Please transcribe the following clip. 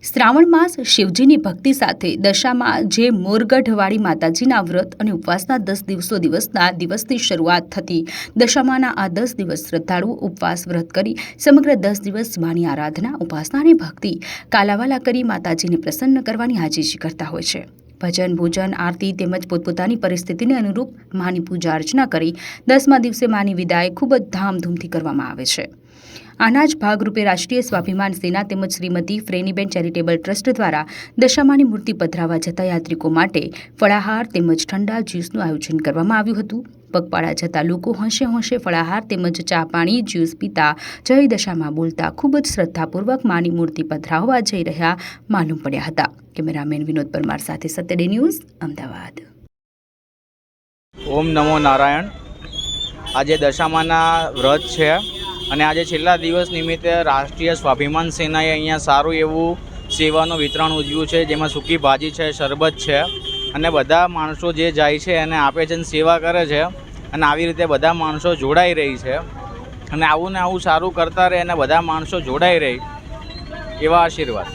શ્રાવણ માસ શિવજીની ભક્તિ સાથે દશામાં જે મોરગઢવાળી માતાજીના વ્રત અને ઉપવાસના 10 દિવસની શરૂઆત થતી। દશામાના આ 10 દિવસ શ્રદ્ધાળુઓ ઉપવાસ વ્રત કરી સમગ્ર 10 દિવસ માની આરાધના, ઉપાસના અને ભક્તિ કાલાવાલા કરી માતાજીને પ્રસન્ન કરવાની આજીજી કરતા હોય છે। ભજન, ભોજન, આરતી તેમજ પોતપોતાની પરિસ્થિતિને અનુરૂપ માની પૂજા અર્ચના કરી 10મા દિવસે માની વિદાય ખૂબ જ ધામધૂમથી કરવામાં આવે છે। આના જ ભાગરૂપે રાષ્ટ્રીય સ્વાભિમાન સેના તેમજ શ્રીમતી ફ્રેનીબેન ચેરિટેબલ ટ્રસ્ટ દ્વારા દશામાની મૂર્તિ પધરાવવા જતા યાત્રિકો માટે ફળાહાર તેમજ ઠંડા જ્યુસનું આયોજન કરવામાં આવ્યું હતું। પગપાળા જતા લોકો હોંશે હોંશે ફળાહાર તેમજ ચા પાણી જ્યુસ પીતા જય દશામાં બોલતા ખૂબ જ શ્રદ્ધાપૂર્વક માની મૂર્તિ પધરાવવા જઈ રહ્યા માલુમ પડ્યા હતા। કેમેરામેન વિનોદ પરમાર સાથે સત્ય ડે ન્યૂઝ, અમદાવાદ। ઓમ નમો નારાયણ। આજે દશામાના વ્રત છે અને આજે છેલ્લા દિવસ નિમિત્તે રાષ્ટ્રીય સ્વાભિમાન સેનાએ અહીંયા સારું એવું સેવાનું વિતરણ ઉજવ્યું છે, જેમાં સૂકી ભાજી છે, શરબત છે અને બધા માણસો જે જાય છે એને આપે છે અને સેવા કરે છે અને આવી રીતે બધા માણસો જોડાઈ રહી છે અને આવું ને આવું સારું કરતા રહે અને બધા માણસો જોડાઈ રહે એવા આશીર્વાદ।